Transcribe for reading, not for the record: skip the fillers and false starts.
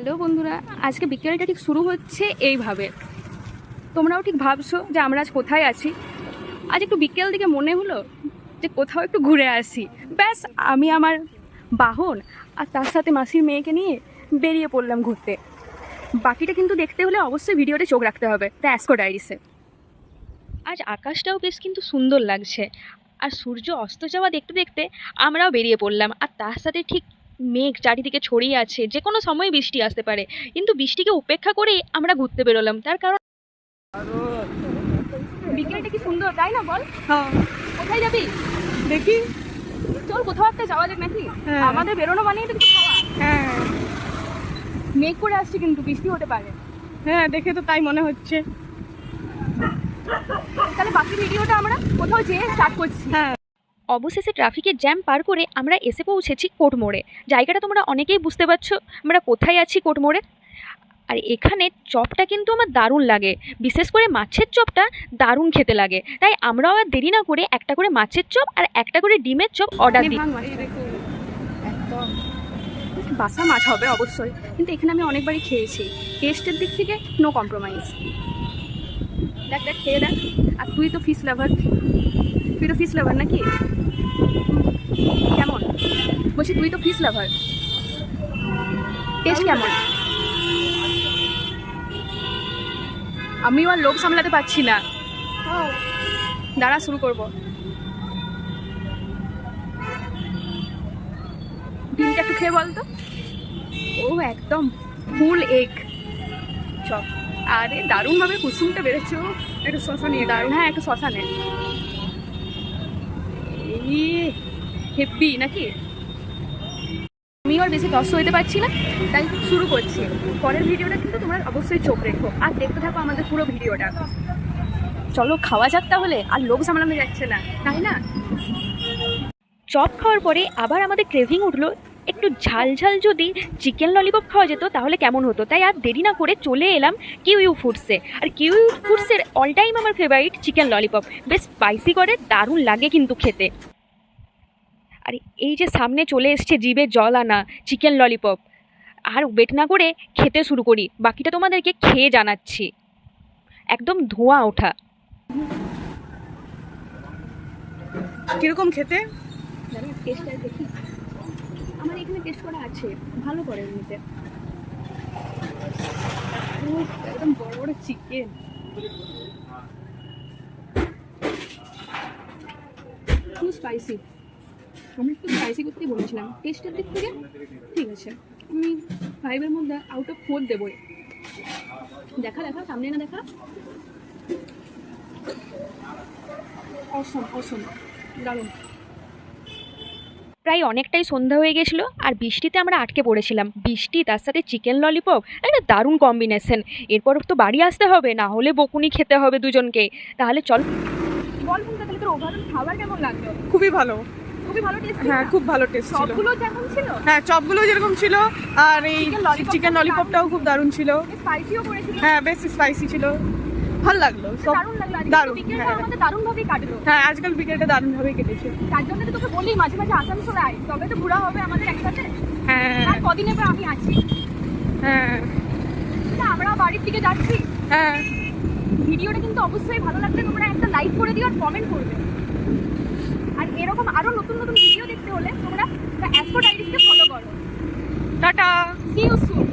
Hello বন্ধুরা, আজকে বিকেলটা ঠিক শুরু হচ্ছে এইভাবে। তোমরাও ঠিক ভাবছো যে আমরা আজ কোথায় আছি। আজ একটু বিকেল দিকে মনে হলো যে কোথাও একটু ঘুরে আসি। ব্যাস আমি আমার বাহন আর তার সাথে মাসির মেয়েকে নিয়ে বেরিয়ে পড়লাম ঘুরতে। বাকিটা কিন্তু দেখতে হলে অবশ্যই ভিডিওতে চোখ রাখতে হবে দ্য অ্যাসকো ডায়েরিসে। আজ আকাশটাও বেশ কিন্তু সুন্দর লাগছে, আর সূর্য অস্ত যাওয়া দেখতে দেখতে আমরাও বেরিয়ে পড়লাম। আর তার সাথে ঠিক মেঘ চারিদিকে ছড়িয়ে আছে, যে কোনো সময় বৃষ্টি আসতে পারে, কিন্তু বৃষ্টিকে উপেক্ষা করেই আমরা ঘুরতে বেরোলাম। তার কারণ বিকেলটা কি সুন্দর, তাই না বল? হ্যাঁ, কোথায় যাবি? দেখি। চল কোথাও একটা যাওয়া যাক নাকি? হ্যাঁ। আমাদের বেরোনো মানেই তো কিছু খাওয়া। হ্যাঁ মেঘ করে আসছে, কিন্তু বৃষ্টি হতে পারে। হ্যাঁ, দেখে তো তাই মনে হচ্ছে। তাহলে বাকি ভিডিওটা আমরা কোথাও যেয়ে স্টার্ট করছি। হ্যাঁ, অবশেষে ট্রাফিকের জ্যাম পার করে আমরা এসে পৌঁছেছি কোটমোড়ে। জায়গাটা তোমরা অনেকেই বুঝতে পারছো আমরা কোথায় আছি, কোটমোড়ে। আর এখানে চপটা কিন্তু আমার দারুণ লাগে, বিশেষ করে মাছের চপটা দারুণ খেতে লাগে। তাই আমরাও আর দেরি না করে একটা করে মাছের চপ আর একটা করে ডিমের চপ অর্ডার দিই। একদম বাসা মাছ হবে অবশ্যই, কিন্তু এখানে আমি অনেকবারই খেয়েছি। টেস্টের দিক থেকে নো কম্প্রোমাইজ। দেখ দেখ, খেয়ে দেখ। আর তুই তো ফিশ লাভার, নাকি? কেমন বলছি, তুই তো ফিশ লাভার, টেস্ট কেমন? আমিও আর লোভ সামলাতে পারছি না, দাঁড়া শুরু করবো। ডিমটা একটু খেয়ে বলতো। ও একদম ফুল এগ চপ। আরে দারুণভাবে কুসুমটা বেড়েছে। ও একটু শসা নিয়ে দারুণ। হ্যাঁ, একটু শশা নে। এই হেব্বি নাকি? আমি আর বেশি দস্ত হইতে পারছি না, তাই শুরু করছি। পরের ভিডিওটা কিন্তু তোমরা অবশ্যই চোখ রেখো আর দেখতে থাকো আমাদের পুরো ভিডিওটা। চলো খাওয়া যাক তাহলে, আর লোভ সামলানো যাচ্ছে না, তাই না? চপ খাওয়ার পরে আবার আমাদের ক্রেভিং উঠলো একটু ঝাল ঝাল যদি চিকেন ললিপপ খাওয়া যেত তাহলে কেমন হতো। তাই আর দেরি না করে চলে এলাম কিউইউ ফুডসে। আর কিউইউ ফুডসের অল টাইম আমার ফেভারিট চিকেন ললিপপ, বেশ স্পাইসি করে, দারুণ লাগে কিন্তু খেতে। আর এই যে সামনে চলে এসছে জিভে জল আনা চিকেন ললিপপ, আর ওয়েট না করে খেতে শুরু করি। বাকিটা তোমাদেরকে খেয়ে জানাচ্ছি। একদম ধোঁয়া ওঠা। কিরকম খেতে? টেস্টটা দেখি, আমার এখানে টেস্ট করা আছে, ভালো করে এমনিতে। একদম বড় বড় চিকেন, খুব স্পাইসি। আমি একটু স্পাইসি করতেই বলেছিলাম। টেস্টের দিক থেকে ঠিক আছে, আমি 5-এর মধ্যে আউট অফ 4 দেবই। দেখা সামনে না দেখা। অসম দারুণ। প্রায় অনেকটাই সন্ধ্যা হয়ে গেছিলো, আর বৃষ্টিতে আমরা আটকে পড়েছিলাম। বৃষ্টি তার সাথে চিকেন ললিপপ, একটা দারুণ কম্বিনেশন। এরপর তো বাড়ি আসতে হবে, না হলে বকুনি খেতে হবে দুজনকে। তাহলে চল বল, তাহলে তোর ওভারঅল খাবার কেমন লাগলো? খুবই ভালো, খুবই ভালো টেস্ট। হ্যাঁ খুব ভালো টেস্ট ছিল। সবগুলো যেমন ছিল, হ্যাঁ চপগুলো যেরকম ছিল, আর এই চিকেন ললিপপটাও খুব দারুণ ছিল। স্পাইসিও করেছিল। হ্যাঁ বেশ স্পাইসি ছিল, ভালো লাগলো সব। দারুণ লাগলো। দারুণ, বিকেলটা হ্যাঁ। আমাদের দারুণভাবেই কাটলো। হ্যাঁ আজকাল বিকেলটা দারুণভাবেই কেটেছে। তার জন্য তো তোকে বলি মাঝে মাঝে আসানসোলে আয়, তবে তো ঘোরা হবে আমাদের একসাথে। হ্যাঁ আর কদিনের পর আমি আছি। হ্যাঁ আমরা বাড়ির দিকে যাচ্ছি। হ্যাঁ, ভিডিওটা কিন্তু অবশ্যই ভালো লাগলে তোমরা একটা লাইক করে দিও আর কমেন্ট করবে। আর এরকম আরো নতুন নতুন ভিডিও দেখতে হলে তোমরা দ্য অ্যাসকো ডায়েরিসকে ফলো করো। Tata, see you soon.